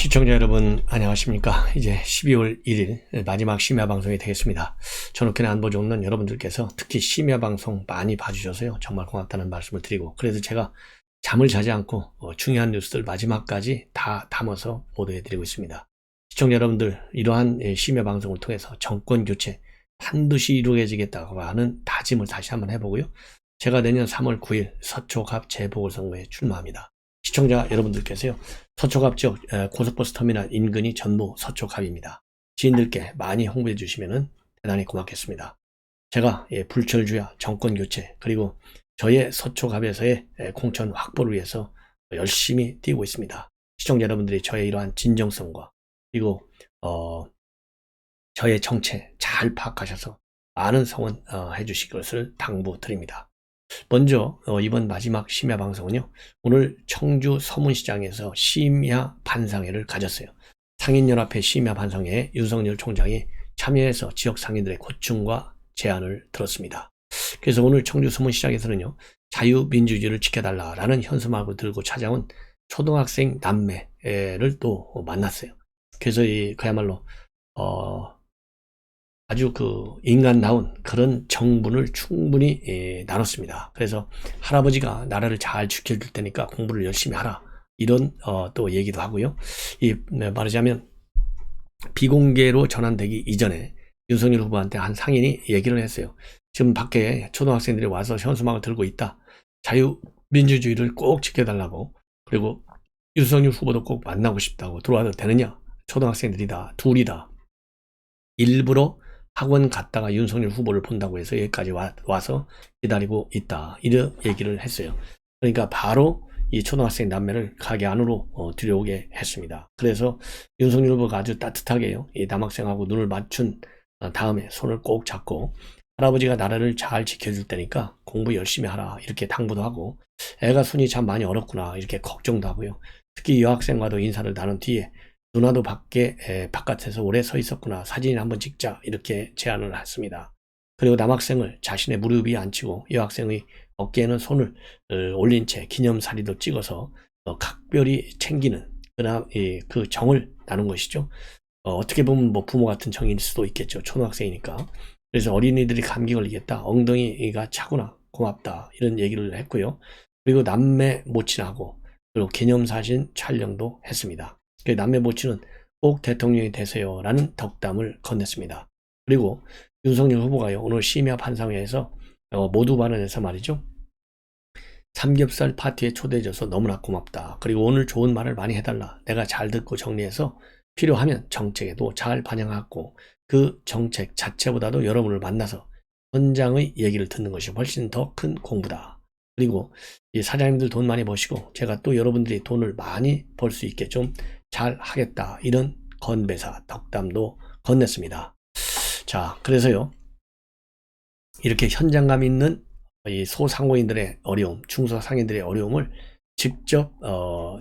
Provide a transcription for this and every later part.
시청자 여러분 안녕하십니까. 이제 12월 1일 마지막 심야 방송이 되겠습니다. 저녁에는 안보지 없는 여러분들께서 특히 심야 방송 많이 봐주셔서요 정말 고맙다는 말씀을 드리고, 그래서 제가 잠을 자지 않고 중요한 뉴스들 마지막까지 다 담아서 보도해드리고 있습니다. 시청자 여러분들, 이러한 심야 방송을 통해서 정권 교체 반드시 이루어지겠다고 하는 다짐을 다시 한번 해보고요, 제가 내년 3월 9일 서초갑 재보궐선거에 출마합니다. 시청자 여러분들께서요, 서초갑 지역 고속버스 터미널 인근이 전부 서초갑입니다. 지인들께 많이 홍보해 주시면 대단히 고맙겠습니다. 제가 불철주야 정권교체, 그리고 저의 서초갑에서의 공천 확보를 위해서 열심히 뛰고 있습니다. 시청자 여러분들이 저의 이러한 진정성과 그리고 저의 정체 잘 파악하셔서 많은 성원 해주실 것을 당부드립니다. 먼저 이번 마지막 심야 방송은요, 오늘 청주 서문시장에서 심야 반상회를 가졌어요. 상인연합회 심야 반상회에 윤석열 총장이 참여해서 지역 상인들의 고충과 제안을 들었습니다. 그래서 오늘 청주 서문시장에서는요, 자유민주주의를 지켜달라라는 현수막을 들고 찾아온 초등학생 남매를 또 만났어요. 그래서 그야말로 아주 인간다운 그런 정분을 충분히 나눴습니다. 그래서 할아버지가 나라를 잘 지켜줄 테니까 공부를 열심히 하라, 이런 또 얘기도 하고요. 말하자면 비공개로 전환되기 이전에 윤석열 후보한테 한 상인이 얘기를 했어요. 지금 밖에 초등학생들이 와서 현수막을 들고 있다, 자유민주주의를 꼭 지켜달라고, 그리고 윤석열 후보도 꼭 만나고 싶다고, 들어와도 되느냐, 초등학생들이다, 둘이다, 일부러 학원 갔다가 윤석열 후보를 본다고 해서 여기까지 와서 기다리고 있다, 이런 얘기를 했어요. 그러니까 바로 이 초등학생 남매를 가게 안으로 들여오게 했습니다. 그래서 윤석열 후보가 아주 따뜻하게요, 이 남학생하고 눈을 맞춘 다음에 손을 꼭 잡고, 할아버지가 나라를 잘 지켜줄 테니까 공부 열심히 하라, 이렇게 당부도 하고, 애가 손이 참 많이 어렵구나, 이렇게 걱정도 하고요. 특히 여학생과도 인사를 나눈 뒤에 누나도 바깥에서 오래 서 있었구나, 사진 한번 찍자, 이렇게 제안을 했습니다. 그리고 남학생을 자신의 무릎 위에 앉히고 여학생의 어깨에는 손을 올린 채 기념사진도 찍어서 각별히 챙기는 그 정을 나눈 것이죠. 어떻게 보면 뭐 부모 같은 정일 수도 있겠죠, 초등학생이니까. 그래서 어린이들이 감기 걸리겠다, 엉덩이가 차구나, 고맙다, 이런 얘기를 했고요. 그리고 남매 모친하고 그리고 기념사진 촬영도 했습니다. 남매 모친은 꼭 대통령이 되세요 라는 덕담을 건넸습니다. 그리고 윤석열 후보가요, 오늘 심야 반상회에서 모두 발언에서 말이죠, 삼겹살 파티에 초대해줘서 너무나 고맙다, 그리고 오늘 좋은 말을 많이 해달라, 내가 잘 듣고 정리해서 필요하면 정책에도 잘 반영하고, 그 정책 자체보다도 여러분을 만나서 현장의 얘기를 듣는 것이 훨씬 더 큰 공부다. 그리고 이 사장님들 돈 많이 버시고 제가 또 여러분들이 돈을 많이 벌 수 있게 좀 잘 하겠다, 이런 건배사 덕담도 건넸습니다. 자, 그래서요, 이렇게 현장감 있는 이 소상공인들의 어려움, 중소상인들의 어려움을 직접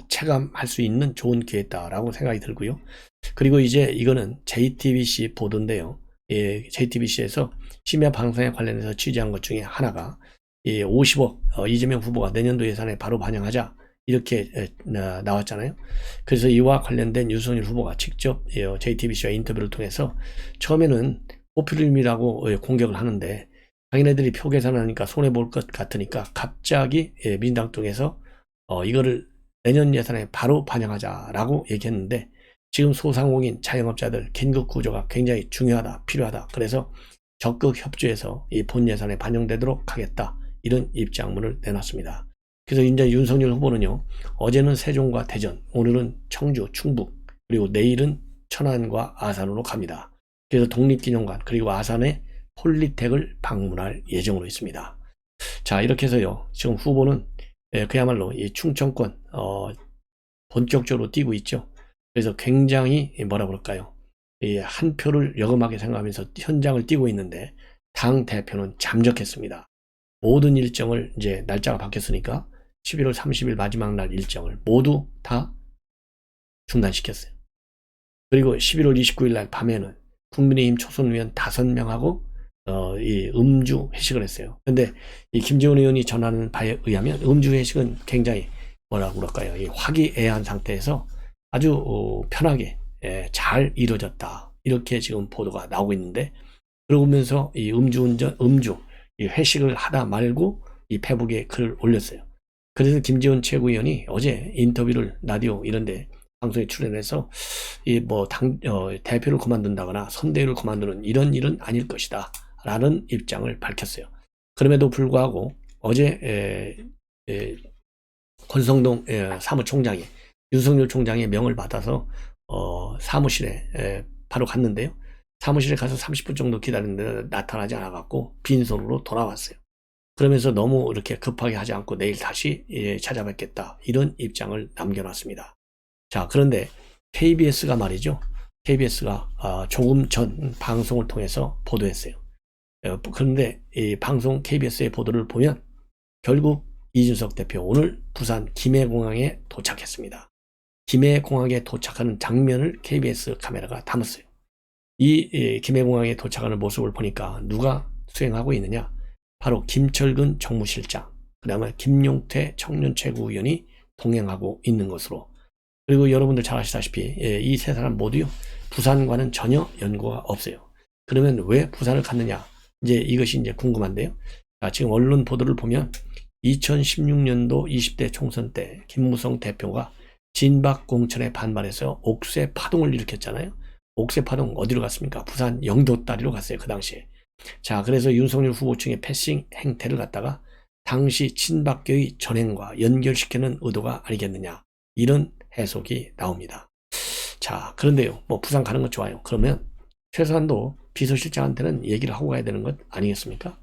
체감할 수 있는 좋은 기회다라고 생각이 들고요. 그리고 이제 이거는 JTBC 보도인데요, JTBC에서 심야 방송에 관련해서 취재한 것 중에 하나가 50억 이재명 후보가 내년도 예산에 바로 반영하자, 이렇게 나왔잖아요. 그래서 이와 관련된 윤석열 후보가 직접 JTBC와 인터뷰를 통해서 처음에는 포퓰리즘이라고 공격을 하는데, 자기네들이 표 계산하니까 손해볼 것 같으니까 갑자기 민주당 쪽에서 이거를 내년 예산에 바로 반영하자라고 얘기했는데, 지금 소상공인 자영업자들 긴급 구조가 굉장히 중요하다, 필요하다, 그래서 적극 협조해서 이 본 예산에 반영되도록 하겠다, 이런 입장문을 내놨습니다. 그래서 이제 윤석열 후보는요, 어제는 세종과 대전, 오늘은 청주, 충북, 그리고 내일은 천안과 아산으로 갑니다. 그래서 독립기념관 그리고 아산의 폴리텍을 방문할 예정으로 있습니다. 자, 이렇게 해서요, 지금 후보는 그야말로 이 충청권 본격적으로 뛰고 있죠. 그래서 굉장히 뭐라 그럴까요, 한 표를 여금하게 생각하면서 현장을 뛰고 있는데, 당 대표는 잠적했습니다. 모든 일정을 이제 날짜가 바뀌었으니까 11월 30일 마지막 날 일정을 모두 다 중단시켰어요. 그리고 11월 29일 날 밤에는 국민의힘 초선 의원 5명하고 이 음주 회식을 했어요. 근데 이 김재원 의원이 전하는 바에 의하면 음주 회식은 굉장히 뭐라고 그럴까요, 이 화기애애한 상태에서 아주 편하게 잘 이루어졌다. 이렇게 지금 보도가 나오고 있는데, 그러면서 이 이 회식을 하다 말고 이 페북에 글을 올렸어요. 그래서 김재원 최고위원이 어제 인터뷰를 라디오 이런데 방송에 출연해서 대표를 그만둔다거나 선대위를 그만두는 이런 일은 아닐 것이다 라는 입장을 밝혔어요. 그럼에도 불구하고 어제 권성동 사무총장이 윤석열 총장의 명을 받아서 사무실에 바로 갔는데요. 사무실에 가서 30분 정도 기다렸는데 나타나지 않아갖고 빈손으로 돌아왔어요. 그러면서 너무 이렇게 급하게 하지 않고 내일 다시 찾아뵙겠다 이런 입장을 남겨놨습니다. 자, 그런데 KBS가 말이죠. KBS가 조금 전 방송을 통해서 보도했어요. 그런데 이 방송 KBS의 보도를 보면 결국 이준석 대표 오늘 부산 김해공항에 도착했습니다. 김해공항에 도착하는 장면을 KBS 카메라가 담았어요. 이 김해공항에 도착하는 모습을 보니까 누가 수행하고 있느냐? 바로 김철근 정무실장, 그 다음에 김용태 청년최고위원이 동행하고 있는 것으로. 그리고 여러분들 잘 아시다시피 이 세 사람 모두요 부산과는 전혀 연고가 없어요. 그러면 왜 부산을 갔느냐? 이것이 궁금한데요. 자, 지금 언론 보도를 보면 2016년도 20대 총선 때 김무성 대표가 진박 공천에 반발해서 옥새 파동을 일으켰잖아요. 옥새 파동 어디로 갔습니까? 부산 영도다리로 갔어요. 그 당시에. 자, 그래서 윤석열 후보 측의 패싱 행태를 갖다가 당시 친박계의 전행과 연결시키는 의도가 아니겠느냐. 이런 해석이 나옵니다. 자, 그런데요. 부산 가는 것 좋아요. 그러면 최소한도 비서실장한테는 얘기를 하고 가야 되는 것 아니겠습니까?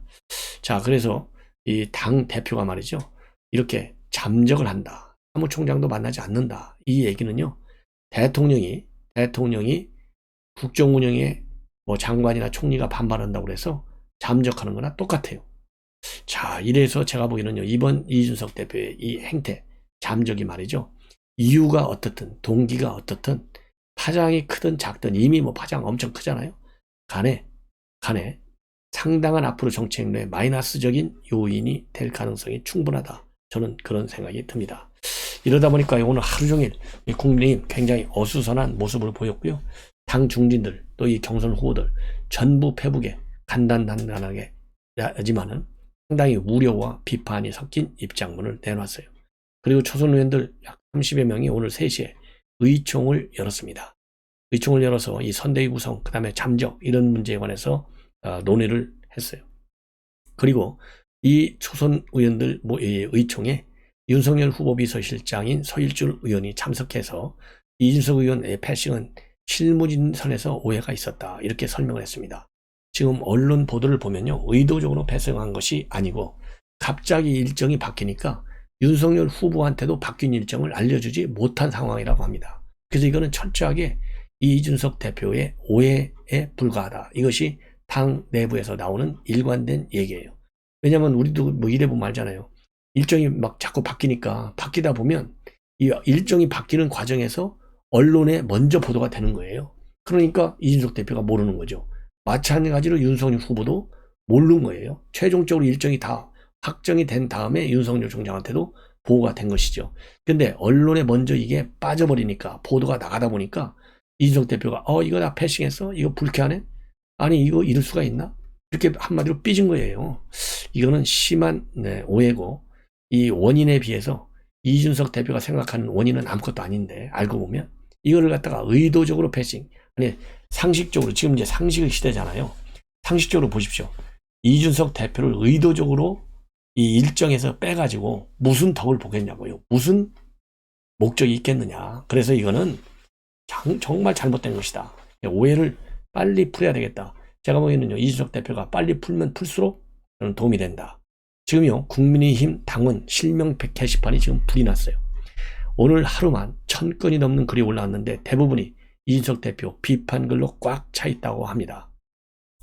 자, 그래서 이 당 대표가 말이죠. 이렇게 잠적을 한다. 사무총장도 만나지 않는다. 이 얘기는요. 대통령이 국정운영에 장관이나 총리가 반발한다고 해서 잠적하는 거나 똑같아요. 자, 이래서 제가 보기에는요. 이번 이준석 대표의 이 행태, 잠적이 말이죠. 이유가 어떻든 동기가 어떻든 파장이 크든 작든 이미 파장 엄청 크잖아요. 간에 상당한 앞으로 정치 행로에 마이너스적인 요인이 될 가능성이 충분하다. 저는 그런 생각이 듭니다. 이러다 보니까 오늘 하루 종일 국민의힘 굉장히 어수선한 모습을 보였고요. 당 중진들 또 이 경선 후보들 전부 페북에 간단하게 하지만은 상당히 우려와 비판이 섞인 입장문을 내놨어요. 그리고 초선 의원들 약 30여 명이 오늘 3시에 의총을 열었습니다. 의총을 열어서 이 선대위 구성, 그 다음에 잠적 이런 문제에 관해서 논의를 했어요. 그리고 이 초선 의원들 의총에 윤석열 후보 비서실장인 서일줄 의원이 참석해서 이준석 의원의 패싱은 실무진선에서 오해가 있었다. 이렇게 설명을 했습니다. 지금 언론 보도를 보면요. 의도적으로 패싱한 것이 아니고 갑자기 일정이 바뀌니까 윤석열 후보한테도 바뀐 일정을 알려주지 못한 상황이라고 합니다. 그래서 이거는 철저하게 이준석 대표의 오해에 불과하다. 이것이 당 내부에서 나오는 일관된 얘기예요. 왜냐하면 우리도 이래 보면 알잖아요. 일정이 자꾸 바뀌다 보면 이 일정이 바뀌는 과정에서 언론에 먼저 보도가 되는 거예요. 그러니까 이준석 대표가 모르는 거죠. 마찬가지로 윤석열 후보도 모르는 거예요. 최종적으로 일정이 다 확정이 된 다음에 윤석열 총장한테도 보고가 된 것이죠. 근데 언론에 먼저 이게 빠져버리니까 보도가 나가다 보니까 이준석 대표가 이거 나 패싱했어? 이거 불쾌하네? 아니 이거 이럴 수가 있나? 이렇게 한마디로 삐진 거예요. 이거는 심한 오해고 이 원인에 비해서 이준석 대표가 생각하는 원인은 아무것도 아닌데 알고 보면 이거를 갖다가 의도적으로 패싱, 아니 상식적으로 지금 이제 상식의 시대잖아요. 상식적으로 보십시오. 이준석 대표를 의도적으로 이 일정에서 빼가지고 무슨 덕을 보겠냐고요. 무슨 목적이 있겠느냐. 그래서 이거는 정말 잘못된 것이다. 오해를 빨리 풀어야 되겠다. 제가 보기에는요. 이준석 대표가 빨리 풀면 풀수록 저는 도움이 된다. 지금요. 국민의힘 당원 실명 게시판이 지금 불이 났어요. 오늘 하루만 1000건이 넘는 글이 올라왔는데 대부분이 이준석 대표 비판글로 꽉 차 있다고 합니다.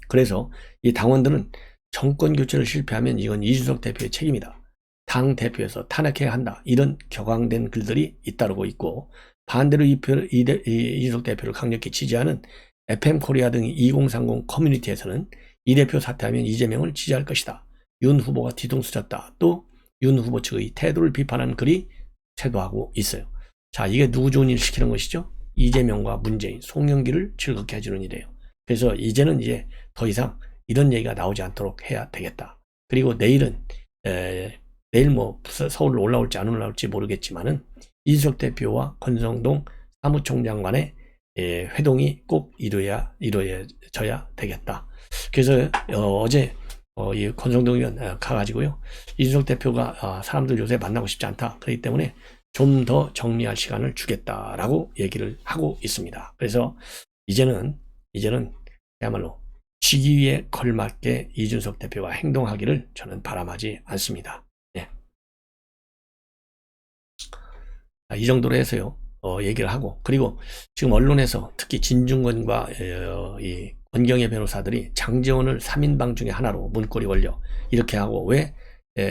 그래서 이 당원들은 정권 교체를 실패하면 이건 이준석 대표의 책임이다. 당 대표에서 탄핵해야 한다. 이런 격앙된 글들이 잇따르고 있고 반대로 이준석 대표를 강력히 지지하는 FM코리아 등 2030 커뮤니티에서는 이 대표 사퇴하면 이재명을 지지할 것이다. 윤 후보가 뒤통수 쳤다. 또 윤 후보 측의 태도를 비판하는 글이 쇄도하고 있어요. 자, 이게 누구 좋은 일 시키는 것이죠? 이재명과 문재인, 송영길을 즐겁게 해주는 일이에요. 그래서 이제는 이제 더 이상 이런 얘기가 나오지 않도록 해야 되겠다. 그리고 내일은 내일 뭐 서울로 올라올지 안 올라올지 모르겠지만은 이준석 대표와 권성동 사무총장 간의 회동이 꼭 이루어져야 되겠다. 그래서 어제 이 권성동 의원 가가지고요, 이준석 대표가 사람들 요새 만나고 싶지 않다, 그렇기 때문에 좀 더 정리할 시간을 주겠다라고 얘기를 하고 있습니다. 그래서 이제는 그야말로 시기에 걸맞게 이준석 대표가 행동하기를 저는 바람하지 않습니다. 예. 이 정도로 해서요, 얘기를 하고, 그리고 지금 언론에서 특히 진중권과 이 권경의 변호사들이 장제원을 3인방 중에 하나로 문고리 걸려 이렇게 하고, 왜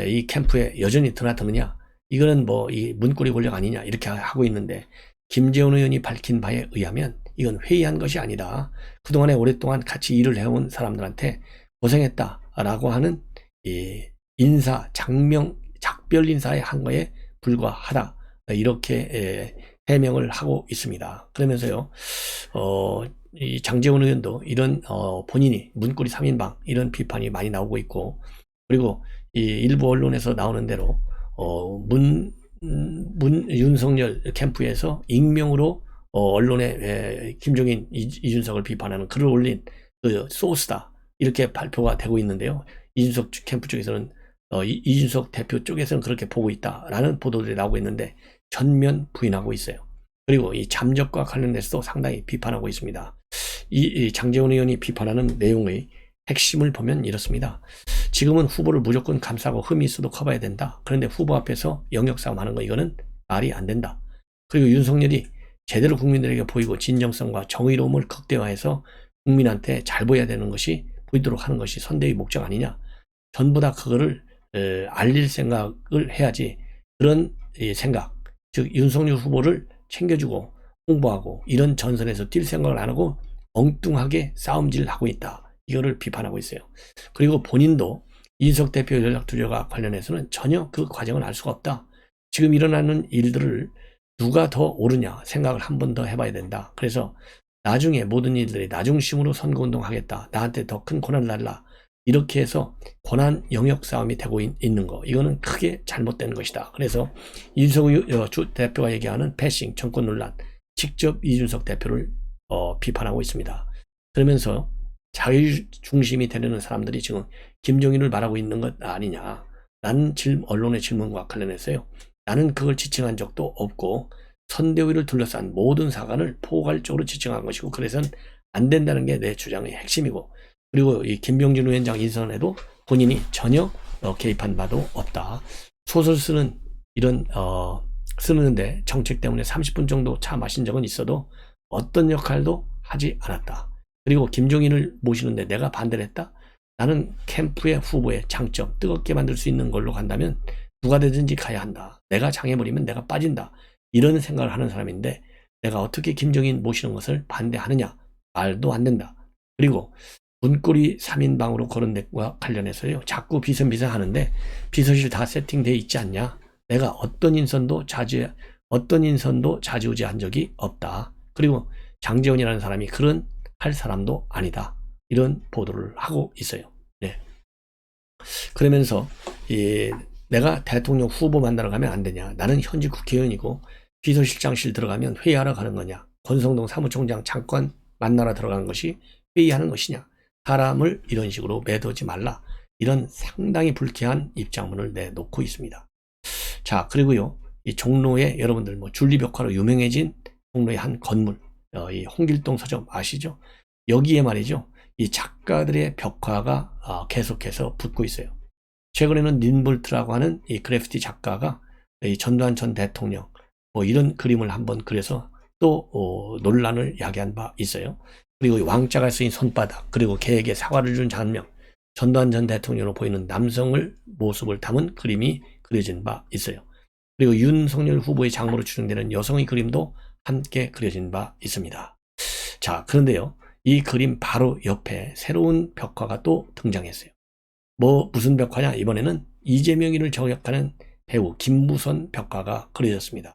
이 캠프에 여전히 드나드느냐, 이거는 뭐 이 문고리 권력 아니냐, 이렇게 하고 있는데, 김재원 의원이 밝힌 바에 의하면 이건 회의한 것이 아니다. 그동안에 오랫동안 같이 일을 해온 사람들한테 고생했다라고 하는 이 인사, 작별 인사에 한 거에 불과하다, 이렇게 해명을 하고 있습니다. 그러면서요, 이 장제원 의원도 이런 본인이 문고리 3인방 이런 비판이 많이 나오고 있고, 그리고 이 일부 언론에서 나오는 대로 윤석열 캠프에서 익명으로 언론에 김종인, 이준석을 비판하는 글을 올린 그 소스다, 이렇게 발표가 되고 있는데요. 이준석 캠프 쪽에서는 이준석 대표 쪽에서는 그렇게 보고 있다라는 보도들이 나오고 있는데 전면 부인하고 있어요. 그리고 이 잠적과 관련해서도 상당히 비판하고 있습니다. 이 장제원 의원이 비판하는 내용의 핵심을 보면 이렇습니다. 지금은 후보를 무조건 감싸고 흠이 있어도 커봐야 된다. 그런데 후보 앞에서 영역싸움 하는 거, 이거는 말이 안 된다. 그리고 윤석열이 제대로 국민들에게 보이고 진정성과 정의로움을 극대화해서 국민한테 잘 보여야 되는 것이, 보이도록 하는 것이 선대의 목적 아니냐. 전부 다 그거를 알릴 생각을 해야지, 그런 생각, 즉 윤석열 후보를 챙겨주고 홍보하고 이런 전선에서 뛸 생각을 안 하고 엉뚱하게 싸움질을 하고 있다, 이거를 비판하고 있어요. 그리고 본인도 이준석 대표 연락 두려와 관련해서는 전혀 그 과정을 알 수가 없다. 지금 일어나는 일들을 누가 더 옳으냐 생각을 한 번 더 해봐야 된다. 그래서 나중에 모든 일들이 나중심으로 선거운동 하겠다, 나한테 더 큰 권한을 달라, 이렇게 해서 권한 영역 싸움이 되고 있는 거, 이거는 크게 잘못된 것이다. 그래서 이준석 대표가 얘기하는 패싱, 정권 논란, 직접 이준석 대표를 비판하고 있습니다. 그러면서 자유 중심이 되려는 사람들이 지금 김종인을 말하고 있는 것 아니냐. 나는 언론의 질문과 관련해서요, 나는 그걸 지칭한 적도 없고 선대위를 둘러싼 모든 사관을 포괄적으로 지칭한 것이고, 그래서는 안 된다는 게 내 주장의 핵심이고, 그리고 이 김병준 위원장 인선에도 본인이 전혀 개입한 바도 없다. 소설 쓰는 이런 쓰는데 정책 때문에 30분 정도 차 마신 적은 있어도 어떤 역할도 하지 않았다. 그리고 김종인을 모시는데 내가 반대를 했다? 나는 캠프의 후보의 장점, 뜨겁게 만들 수 있는 걸로 간다면 누가 되든지 가야 한다. 내가 장애버리면 내가 빠진다. 이런 생각을 하는 사람인데 내가 어떻게 김종인 모시는 것을 반대하느냐? 말도 안 된다. 그리고 문고리 3인방으로 거론 것과 관련해서요, 자꾸 비선비선하는데 비서실 다 세팅되어 있지 않냐? 내가 어떤 인선도 좌지우지한 적이 없다. 그리고 장제원이라는 사람이 그런 할 사람도 아니다. 이런 보도를 하고 있어요. 네. 그러면서 내가 대통령 후보 만나러 가면 안 되냐? 나는 현직 국회의원이고 비서실장실 들어가면 회의하러 가는 거냐? 권성동 사무총장 잠깐 만나러 들어가는 것이 회의하는 것이냐? 사람을 이런 식으로 매도지 말라. 이런 상당히 불쾌한 입장문을 내놓고 있습니다. 자, 그리고요, 이 종로에 여러분들 뭐 줄리벽화로 유명해진 종로의 한 건물, 이 홍길동 서점 아시죠? 여기에 말이죠, 이 작가들의 벽화가 계속해서 붙고 있어요. 최근에는 린볼트라고 하는 이 그래피티 작가가 이 전두환 전 대통령 뭐 이런 그림을 한번 그려서 또 논란을 야기한 바 있어요. 그리고 왕자가 쓰인 손바닥, 그리고 개에게 사과를 준 장면, 전두환 전 대통령으로 보이는 남성을 모습을 담은 그림이 그려진 바 있어요. 그리고 윤석열 후보의 장모로 추정되는 여성의 그림도 함께 그려진 바 있습니다. 자, 그런데요, 이 그림 바로 옆에 새로운 벽화가 또 등장했어요. 무슨 벽화냐? 이번에는 이재명이를 저격하는 배우 김무선 벽화가 그려졌습니다.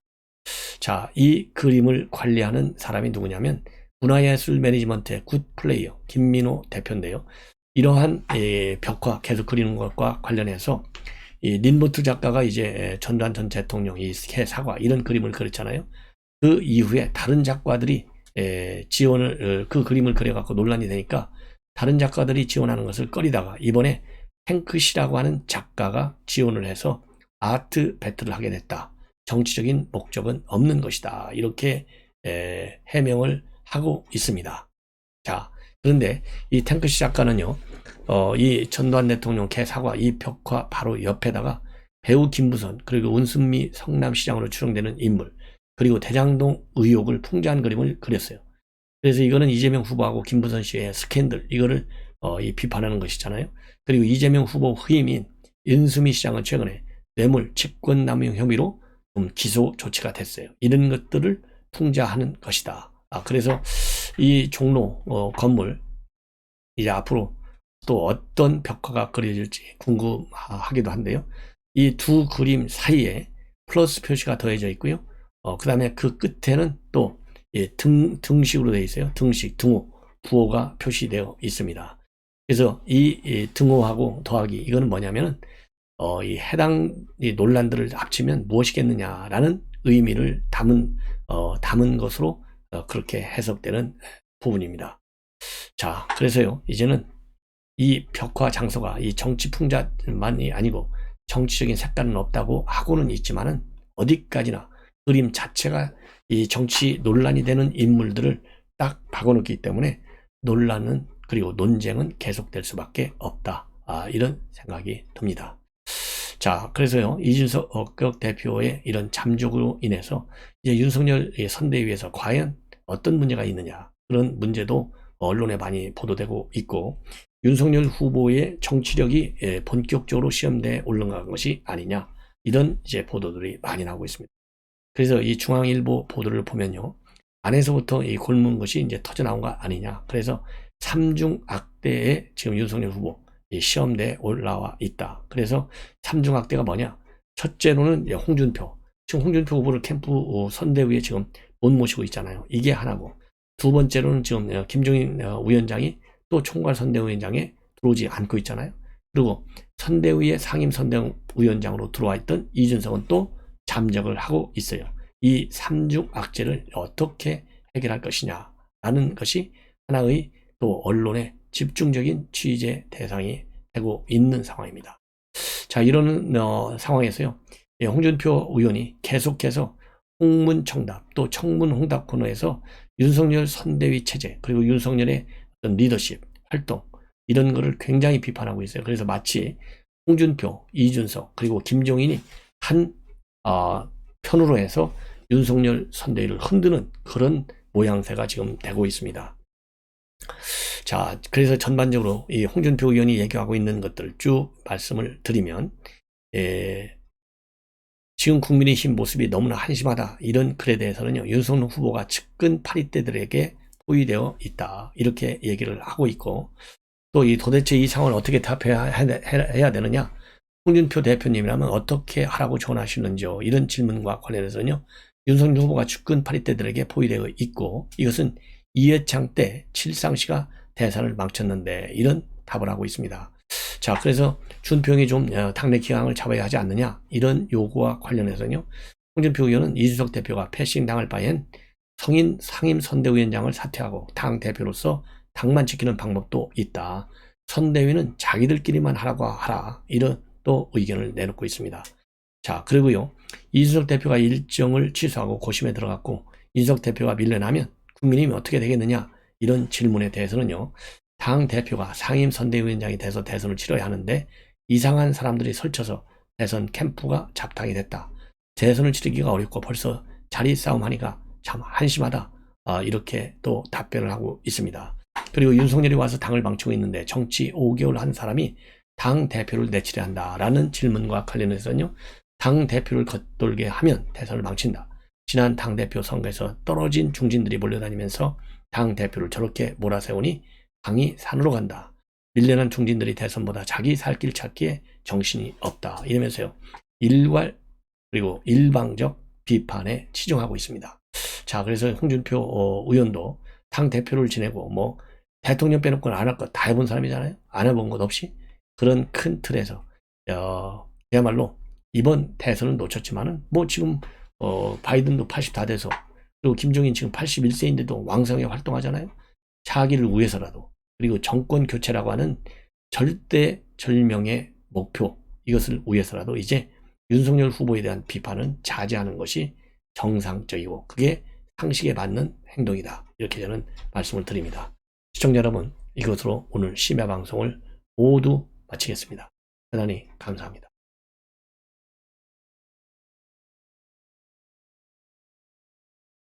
자, 이 그림을 관리하는 사람이 누구냐면 문화예술 매니지먼트의 굿플레이어 김민호 대표인데요. 이러한 벽화 계속 그리는 것과 관련해서 이 린부트 작가가 이제 전두환 전 대통령 이 새 사과 이런 그림을 그렸잖아요. 그 이후에 다른 작가들이 지원을 그 그림을 그려갖고 논란이 되니까 다른 작가들이 지원하는 것을 꺼리다가 이번에 탱크시라고 하는 작가가 지원을 해서 아트 배틀을 하게 됐다. 정치적인 목적은 없는 것이다. 이렇게 해명을 하고 있습니다. 자, 그런데 이 탱크시 작가는요, 이 전두환 대통령 개사과 이 벽화 바로 옆에다가 배우 김부선 그리고 운순미 성남시장으로 추정되는 인물 그리고 대장동 의혹을 풍자한 그림을 그렸어요. 그래서 이거는 이재명 후보하고 김부선 씨의 스캔들 이거를 이 비판하는 것이잖아요. 그리고 이재명 후보 후임인 윤수미 시장은 최근에 뇌물 직권남용 혐의로 기소 조치가 됐어요. 이런 것들을 풍자하는 것이다. 그래서 이 종로 건물 이제 앞으로 또 어떤 벽화가 그려질지 궁금하기도 한데요. 이 두 그림 사이에 플러스 표시가 더해져 있고요. 그 다음에 그 끝에는 또 등식으로 되어 있어요. 등식, 등호, 부호가 표시되어 있습니다. 그래서 이 등호하고 더하기 이거는 뭐냐면은 이 해당 논란들을 합치면 무엇이겠느냐라는 의미를 담은 것으로 그렇게 해석되는 부분입니다. 자, 그래서요, 이제는 이 벽화 장소가 이 정치 풍자만이 아니고 정치적인 색깔은 없다고 하고는 있지만은 어디까지나 그림 자체가 이 정치 논란이 되는 인물들을 딱 박아놓기 때문에 논란은 그리고 논쟁은 계속될 수밖에 없다. 이런 생각이 듭니다. 자, 그래서요, 이준석 대표의 이런 잠적으로 인해서 이제 윤석열 선대위에서 과연 어떤 문제가 있느냐, 그런 문제도 언론에 많이 보도되고 있고, 윤석열 후보의 정치력이 본격적으로 시험대에 올라간 것이 아니냐, 이런 이제 보도들이 많이 나오고 있습니다. 그래서 이 중앙일보 보도를 보면요, 안에서부터 이 곪은 것이 이제 터져 나온 거 아니냐. 그래서 삼중 악대에 지금 윤석열 후보 시험대에 올라와 있다. 그래서 삼중 악대가 뭐냐? 첫째로는 홍준표. 지금 홍준표 후보를 캠프 선대위에 지금 못 모시고 있잖아요. 이게 하나고. 두 번째로는 지금 김종인 위원장이 또 총괄 선대위원장에 들어오지 않고 있잖아요. 그리고 선대위의 상임 선대위원장으로 들어와 있던 이준석은 또 잠적을 하고 있어요. 이 삼중 악재를 어떻게 해결할 것이냐라는 것이 하나의 또 언론의 집중적인 취재 대상이 되고 있는 상황입니다. 자, 이런 상황에서요, 홍준표 의원이 계속해서 홍문청답 또 청문홍답 코너에서 윤석열 선대위 체제 그리고 윤석열의 어떤 리더십 활동 이런 거를 굉장히 비판하고 있어요. 그래서 마치 홍준표, 이준석 그리고 김종인이 한 편으로 해서 윤석열 선대위를 흔드는 그런 모양새가 지금 되고 있습니다. 자, 그래서 전반적으로 이 홍준표 의원이 얘기하고 있는 것들을 쭉 말씀을 드리면, 지금 국민의힘 모습이 너무나 한심하다. 이런 글에 대해서는요, 윤석열 후보가 측근 파리떼들에게 포위되어 있다. 이렇게 얘기를 하고 있고, 또 도대체 이 상황을 어떻게 답해야 되느냐? 홍준표 대표님이라면 어떻게 하라고 조언하시는지요? 이런 질문과 관련해서는요, 윤석열 후보가 측근 파리떼들에게 포위되어 있고, 이것은 이해창 때 칠상시가 대선을 망쳤는데 이런 답을 하고 있습니다. 자, 그래서 준표형이 좀 당내 기강을 잡아야 하지 않느냐 이런 요구와 관련해서는요, 홍준표 의원은 이준석 대표가 패싱 당할 바엔 성인 상임 선대위원장을 사퇴하고 당 대표로서 당만 지키는 방법도 있다. 선대위는 자기들끼리만 하라고 하라. 이런 또 의견을 내놓고 있습니다. 자, 그리고요, 이준석 대표가 일정을 취소하고 고심에 들어갔고 이준석 대표가 밀려나면 국민의힘이 어떻게 되겠느냐 이런 질문에 대해서는요, 당 대표가 상임 선대위원장이 돼서 대선을 치러야 하는데 이상한 사람들이 설쳐서 대선 캠프가 잡탕이 됐다. 대선을 치르기가 어렵고 벌써 자리 싸움 하니까 참 한심하다. 이렇게 또 답변을 하고 있습니다. 그리고 윤석열이 와서 당을 망치고 있는데 정치 5개월 한 사람이 당 대표를 내치려 한다라는 질문과 관련해서는요, 당 대표를 겉돌게 하면 대선을 망친다. 지난 당대표 선거에서 떨어진 중진들이 몰려다니면서 당대표를 저렇게 몰아세우니 당이 산으로 간다. 밀려난 중진들이 대선보다 자기 살 길 찾기에 정신이 없다. 이러면서요, 일괄 그리고 일방적 비판에 치중하고 있습니다. 자, 그래서 홍준표 의원도 당 대표를 지내고 뭐 대통령 빼놓고는 안 할 것 다 해본 사람이잖아요. 안 해본 것 없이 그런 큰 틀에서 그야말로 이번 대선은 놓쳤지만은 뭐 지금 바이든도 80 다 돼서 그리고 김종인 지금 81세인데도 왕성하게 활동하잖아요. 자기를 위해서라도 그리고 정권 교체라고 하는 절대절명의 목표 이것을 위해서라도 이제 윤석열 후보에 대한 비판은 자제하는 것이 정상적이고 그게 상식에 맞는 행동이다. 이렇게 저는 말씀을 드립니다. 시청자 여러분, 이것으로 오늘 심야 방송을 모두 마치겠습니다. 대단히 감사합니다.